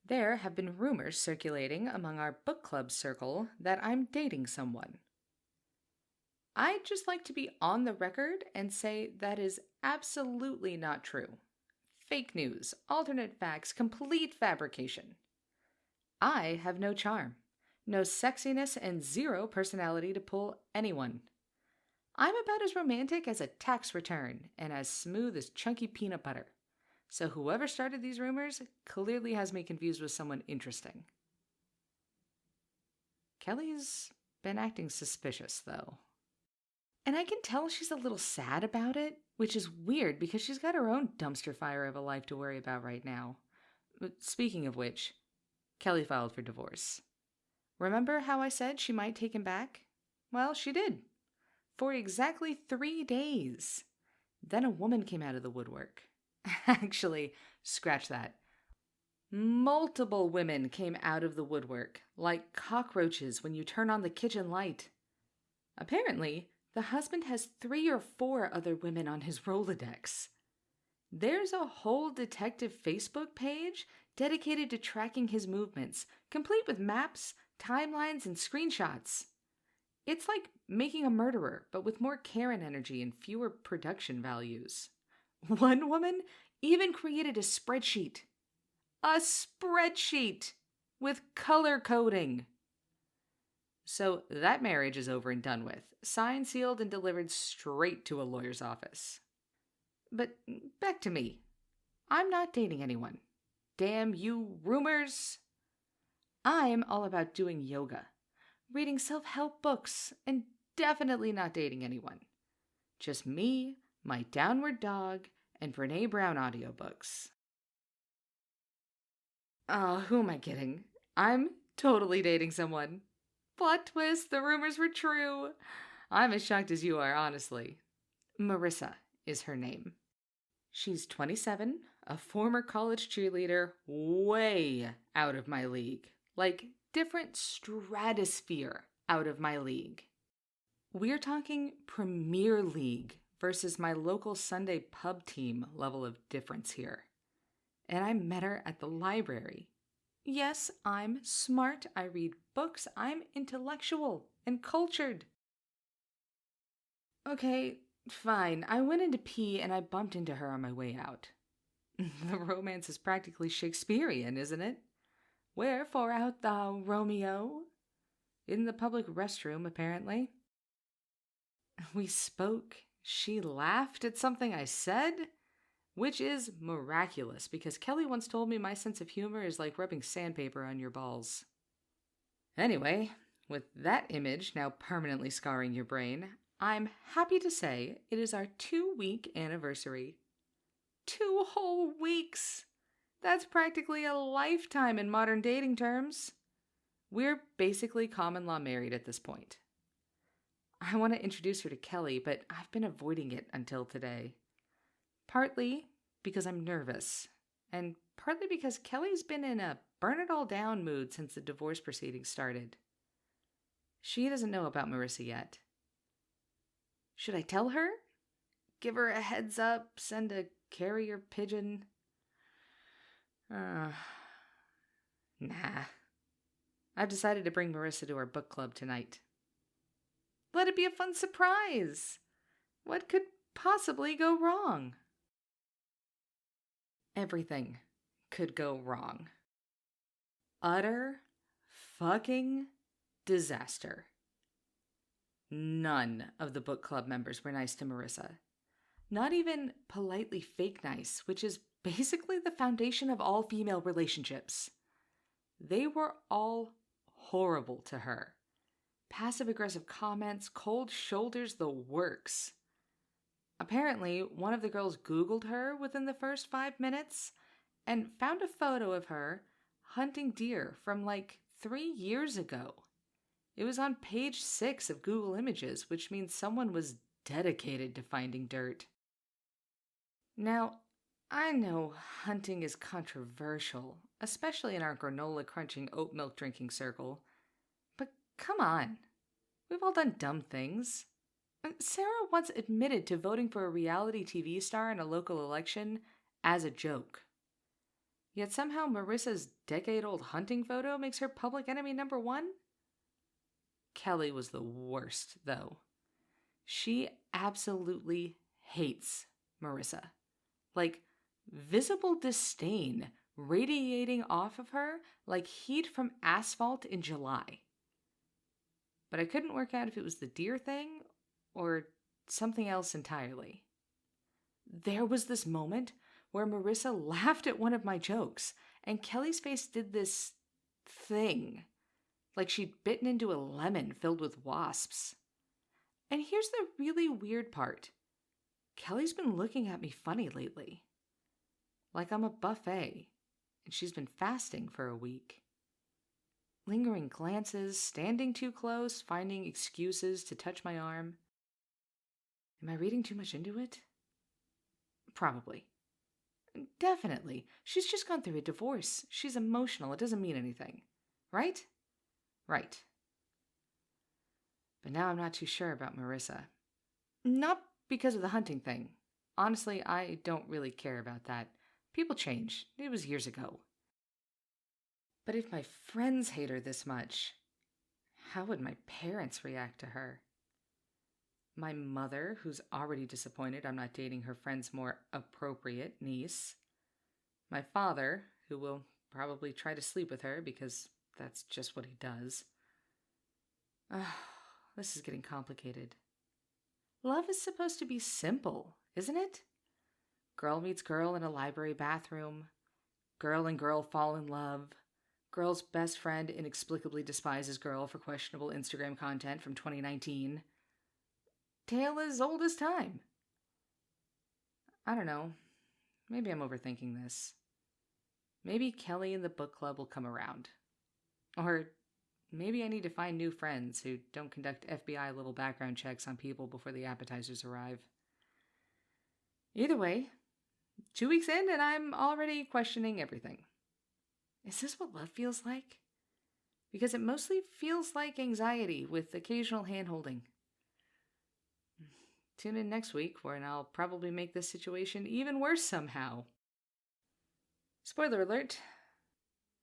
There have been rumors circulating among our book club circle that I'm dating someone. I'd just like to be on the record and say that is absolutely not true. Fake news, alternate facts, complete fabrication. I have no charm, no sexiness, and zero personality to pull anyone. I'm about as romantic as a tax return and as smooth as chunky peanut butter. So whoever started these rumors clearly has me confused with someone interesting. Kellie's been acting suspicious, though. And I can tell she's a little sad about it, which is weird because she's got her own dumpster fire of a life to worry about right now. But speaking of which, Kellie filed for divorce. Remember how I said she might take him back? Well, she did. For exactly 3 days. Then a woman came out of the woodwork. Actually, scratch that. Multiple women came out of the woodwork, like cockroaches when you turn on the kitchen light. Apparently, the husband has 3 or 4 other women on his Rolodex. There's a whole detective Facebook page dedicated to tracking his movements, complete with maps, timelines, and screenshots. It's like making a murderer, but with more Karen energy and fewer production values. One woman even created a spreadsheet. A spreadsheet! With color coding! So that marriage is over and done with, signed, sealed, and delivered straight to a lawyer's office. But back to me. I'm not dating anyone. Damn you, rumors! I'm all about doing yoga, reading self-help books, and definitely not dating anyone. Just me, my downward dog, and Brene Brown audiobooks. Who am I kidding? I'm totally dating someone. Plot twist, the rumors were true. I'm as shocked as you are, honestly. Marissa is her name. She's 27, a former college cheerleader, way out of my league. Like, different stratosphere out of my league. We're talking Premier League versus my local Sunday pub team level of difference here. And I met her at the library. Yes, I'm smart. I read books. I'm intellectual and cultured. Okay, fine. I went in to pee and I bumped into her on my way out. The romance is practically Shakespearean, isn't it? Wherefore art thou, Romeo? In the public restroom, apparently. We spoke. She laughed at something I said, which is miraculous because Kellie once told me my sense of humor is like rubbing sandpaper on your balls. Anyway, with that image now permanently scarring your brain, I'm happy to say it is our 2-week anniversary. 2 whole weeks! That's practically a lifetime in modern dating terms. We're basically common law married at this point. I want to introduce her to Kellie, but I've been avoiding it until today. Partly because I'm nervous, and partly because Kellie's been in a burn-it-all-down mood since the divorce proceedings started. She doesn't know about Marissa yet. Should I tell her? Give her a heads up, send a carrier pigeon? Nah. I've decided to bring Marissa to our book club tonight. Let it be a fun surprise! What could possibly go wrong? Everything could go wrong. Utter fucking disaster. None of the book club members were nice to Marissa. Not even politely fake nice, which is basically the foundation of all female relationships. They were all horrible to her. Passive-aggressive comments, cold shoulders, the works. Apparently, one of the girls Googled her within the first 5 minutes and found a photo of her hunting deer from like 3 years ago. It was on page 6 of Google Images, which means someone was dedicated to finding dirt. Now, I know hunting is controversial, especially in our granola-crunching, oat milk-drinking circle. But come on, we've all done dumb things. Sarah once admitted to voting for a reality TV star in a local election as a joke. Yet somehow Marissa's decade-old hunting photo makes her public enemy number one? Kellie was the worst, though. She absolutely hates Marissa. Like, visible disdain radiating off of her like heat from asphalt in July. But I couldn't work out if it was the deer thing or something else entirely. There was this moment where Marissa laughed at one of my jokes, and Kellie's face did this thing, like she'd bitten into a lemon filled with wasps. And here's the really weird part. Kellie's been looking at me funny lately. Like I'm a buffet, and she's been fasting for a week. Lingering glances, standing too close, finding excuses to touch my arm. Am I reading too much into it? Probably. Definitely. She's just gone through a divorce. She's emotional. It doesn't mean anything. Right? Right. But now I'm not too sure about Marissa. Not because of the hunting thing. Honestly, I don't really care about that. People change. It was years ago. But if my friends hate her this much, how would my parents react to her? My mother, who's already disappointed I'm not dating her friend's more appropriate niece. My father, who will probably try to sleep with her because that's just what he does. This is getting complicated. Love is supposed to be simple, isn't it? Girl meets girl in a library bathroom. Girl and girl fall in love. Girl's best friend inexplicably despises girl for questionable Instagram content from 2019. Tale as old as time. I don't know. Maybe I'm overthinking this. Maybe Kellie and the book club will come around. Or maybe I need to find new friends who don't conduct FBI little background checks on people before the appetizers arrive. Either way, 2 weeks in and I'm already questioning everything. Is this what love feels like? Because it mostly feels like anxiety with occasional hand-holding. Tune in next week when I'll probably make this situation even worse somehow. Spoiler alert,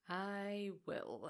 I will.